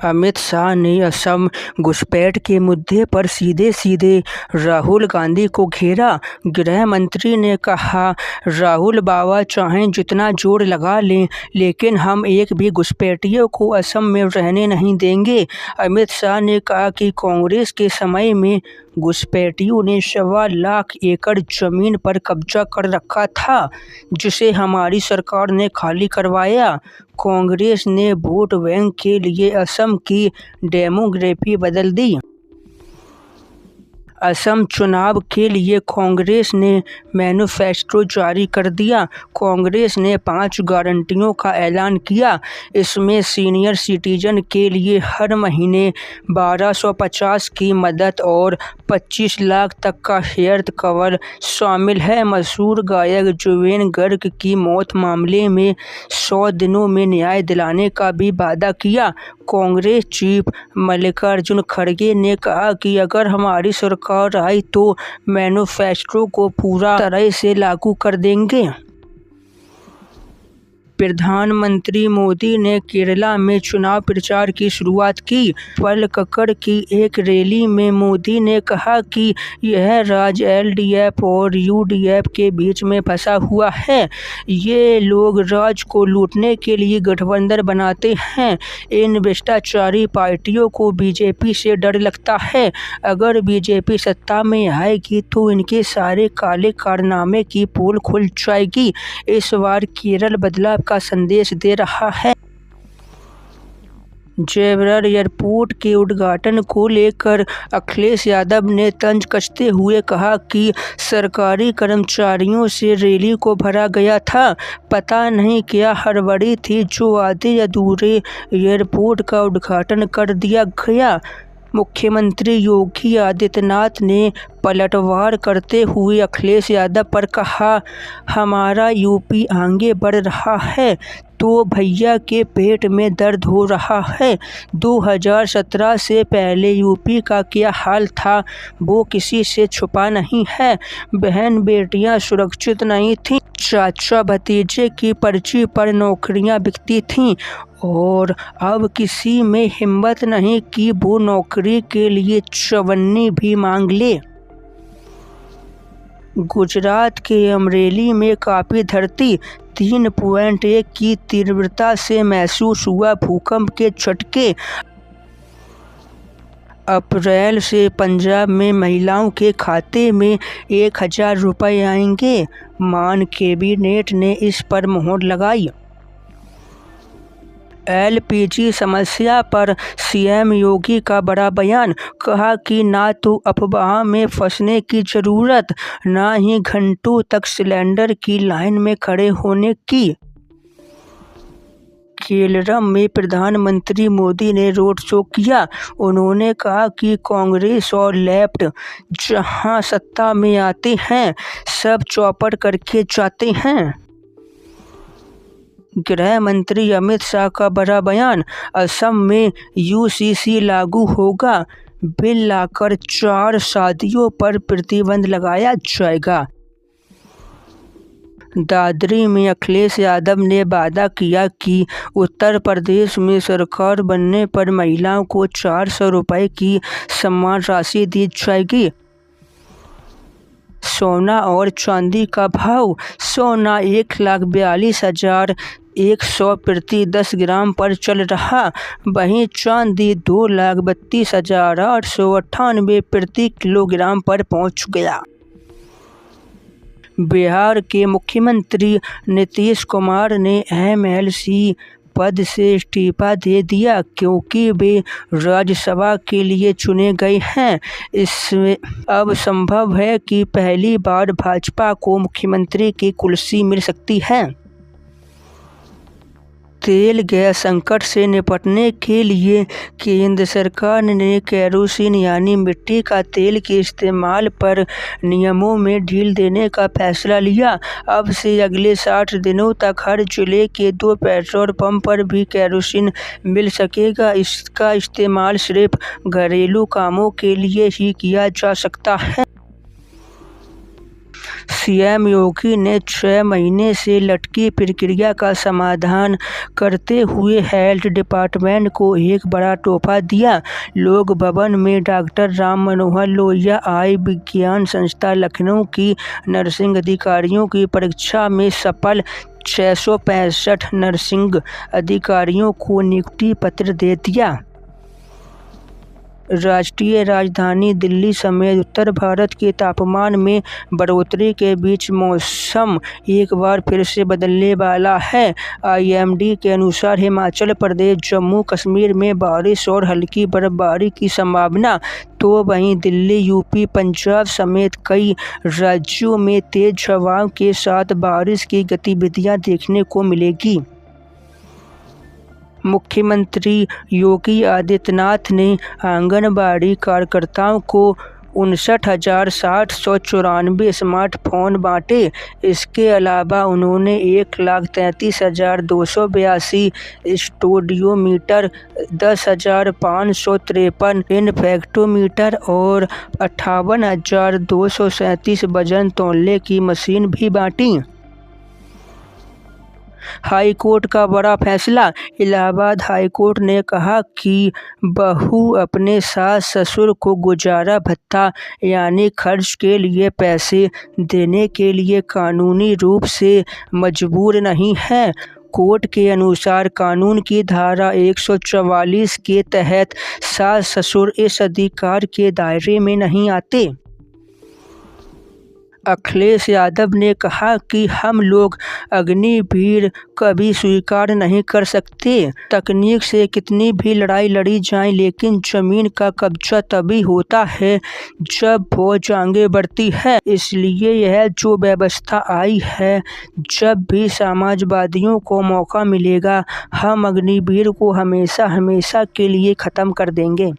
अमित शाह ने असम घुसपैठ के मुद्दे पर सीधे राहुल गांधी को घेरा। गृह मंत्री ने कहा, राहुल बाबा चाहें जितना जोर लगा लें, लेकिन हम एक भी घुसपैठियों को असम में रहने नहीं देंगे। अमित शाह ने कहा कि कांग्रेस के समय में घुसपैठियों ने 1.25 लाख एकड़ जमीन पर कब्जा कर रखा था, जिसे हमारी सरकार ने खाली करवाया। कांग्रेस ने वोट बैंक के लिए असम की डेमोग्राफी बदल दी। असम चुनाव के लिए कांग्रेस ने मैनिफेस्टो जारी कर दिया। कांग्रेस ने 5 गारंटियों का ऐलान किया। इसमें सीनियर सिटीजन के लिए हर महीने 1250 की मदद और 25 लाख तक का हेल्थ कवर शामिल है। मशहूर गायक जुबिन गर्ग की मौत मामले में 100 दिनों में न्याय दिलाने का भी वादा किया। कांग्रेस चीफ मल्लिकार्जुन खड़गे ने कहा कि अगर हमारी सरकार आई तो मैनिफेस्टो को पूरा तरह से लागू कर देंगे। प्रधानमंत्री मोदी ने केरला में चुनाव प्रचार की शुरुआत की। पलक्कड़ की एक रैली में मोदी ने कहा कि यह राज्य एलडीएफ और यूडीएफ के बीच में फंसा हुआ है। ये लोग राज्य को लूटने के लिए गठबंधन बनाते हैं। इन भ्रष्टाचारी पार्टियों को बीजेपी से डर लगता है। अगर बीजेपी सत्ता में आएगी तो इनके सारे काले कारनामे की पोल खुल जाएगी। इस बार केरल बदलाव का संदेश दे रहा है। जेवर एयरपोर्ट के उद्घाटन को लेकर अखिलेश यादव ने तंज कसते हुए कहा कि सरकारी कर्मचारियों से रैली को भरा गया था। पता नहीं क्या हड़बड़ी थी जो आधे अधूरे एयरपोर्ट का उद्घाटन कर दिया गया। मुख्यमंत्री योगी आदित्यनाथ ने पलटवार करते हुए अखिलेश यादव पर कहा, हमारा यूपी आगे बढ़ रहा है तो भैया के पेट में दर्द हो रहा है। 2017 से पहले यूपी का क्या हाल था वो किसी से छुपा नहीं है। बहन बेटियां सुरक्षित नहीं थीं, चाचा भतीजे की पर्ची पर नौकरियां बिकती थीं और अब किसी में हिम्मत नहीं कि वो नौकरी के लिए चवन्नी भी मांग ले। गुजरात के अमरेली में कांपी धरती, 3.1 की तीव्रता से महसूस हुआ भूकंप के झटके। अप्रैल से पंजाब में महिलाओं के खाते में 1000 रुपये आएंगे। मान कैबिनेट ने इस पर मोहर लगाई। एलपीजी समस्या पर सीएम योगी का बड़ा बयान, कहा कि ना तो अफवाह में फंसने की जरूरत, ना ही घंटों तक सिलेंडर की लाइन में खड़े होने की। केरल में प्रधानमंत्री मोदी ने रोड शो किया। उन्होंने कहा कि कांग्रेस और लेफ्ट जहां सत्ता में आते हैं सब चौपट करके जाते हैं। गृह मंत्री अमित शाह का बड़ा बयान, असम में यूसीसी लागू होगा। बिल लाकर 4 शादियों पर प्रतिबंध लगाया जाएगा। दादरी में अखिलेश यादव ने वादा किया कि उत्तर प्रदेश में सरकार बनने पर महिलाओं को 400 रुपये की सम्मान राशि दी जाएगी। सोना और चांदी का भाव, सोना 1,42,100 प्रति 10 ग्राम पर चल रहा, वहीं चांदी 2,32,898 प्रति किलोग्राम पर पहुंच गया। बिहार के मुख्यमंत्री नीतीश कुमार ने एमएलसी पद से इस्तीफा दे दिया क्योंकि वे राज्यसभा के लिए चुने गए हैं। इसमें अब संभव है कि पहली बार भाजपा को मुख्यमंत्री की कुर्सी मिल सकती है। तेल गैस संकट से निपटने के लिए केंद्र सरकार ने केरोसिन यानी मिट्टी का तेल के इस्तेमाल पर नियमों में ढील देने का फैसला लिया। अब से अगले 60 दिनों तक हर जिले के 2 पेट्रोल पंप पर भी केरोसिन मिल सकेगा। इसका इस्तेमाल सिर्फ घरेलू कामों के लिए ही किया जा सकता है। सीएम योगी ने 6 महीने से लटकी प्रक्रिया का समाधान करते हुए हेल्थ डिपार्टमेंट को एक बड़ा तोहफा दिया। लोक भवन में डॉक्टर राम मनोहर लोहिया आई विज्ञान संस्थान लखनऊ की नर्सिंग अधिकारियों की परीक्षा में सफल 665 नर्सिंग अधिकारियों को नियुक्ति पत्र दे दिया। राष्ट्रीय राजधानी दिल्ली समेत उत्तर भारत के तापमान में बढ़ोतरी के बीच मौसम एक बार फिर से बदलने वाला है। आईएमडी के अनुसार हिमाचल प्रदेश, जम्मू कश्मीर में बारिश और हल्की बर्फबारी की संभावना, तो वहीं दिल्ली, यूपी, पंजाब समेत कई राज्यों में तेज हवाओं के साथ बारिश की गतिविधियां देखने को मिलेगी। मुख्यमंत्री योगी आदित्यनाथ ने आंगनबाड़ी कार्यकर्ताओं को 59,794 स्मार्टफोन बांटे। इसके अलावा उन्होंने 1,33,282 स्टूडियोमीटर, 10,553 इन्फेक्टोमीटर और 58,237 वजन तौलने की मशीन भी बांटी। हाई कोर्ट का बड़ा फैसला। इलाहाबाद हाई कोर्ट ने कहा कि बहू अपने सास ससुर को गुजारा भत्ता यानी खर्च के लिए पैसे देने के लिए कानूनी रूप से मजबूर नहीं है। कोर्ट के अनुसार कानून की धारा 144 के तहत सास ससुर इस अधिकार के दायरे में नहीं आते। अखिलेश यादव ने कहा कि हम लोग अग्निवीर कभी स्वीकार नहीं कर सकते। तकनीक से कितनी भी लड़ाई लड़ी जाए, लेकिन जमीन का कब्जा तभी होता है जब फौज आगे बढ़ती है। इसलिए यह जो व्यवस्था आई है, जब भी समाजवादियों को मौका मिलेगा, हम अग्निवीर को हमेशा हमेशा के लिए खत्म कर देंगे।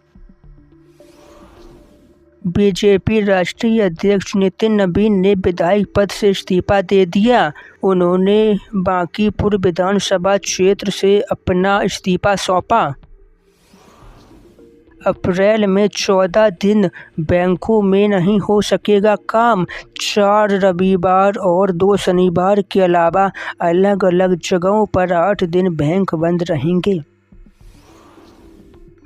बीजेपी राष्ट्रीय अध्यक्ष नितिन नवीन ने विधायक पद से इस्तीफा दे दिया। उन्होंने बांकीपुर विधानसभा क्षेत्र से अपना इस्तीफा सौंपा। अप्रैल में 14 दिन बैंकों में नहीं हो सकेगा काम। 4 रविवार और 2 शनिवार के अलावा अलग अलग जगहों पर 8 दिन बैंक बंद रहेंगे।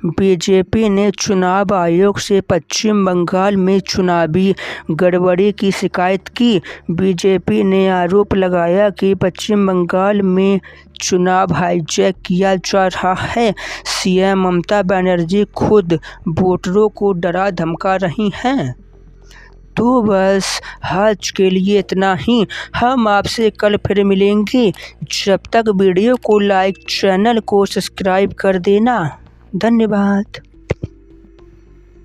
बीजेपी ने चुनाव आयोग से पश्चिम बंगाल में चुनावी गड़बड़ी की शिकायत की। बीजेपी ने आरोप लगाया कि पश्चिम बंगाल में चुनाव हाईजैक किया जा रहा है। सीएम ममता बनर्जी खुद वोटरों को डरा धमका रही हैं। तो बस आज के लिए इतना ही। हम आपसे कल फिर मिलेंगे। जब तक वीडियो को लाइक, चैनल को सब्सक्राइब कर देना। धन्यवाद।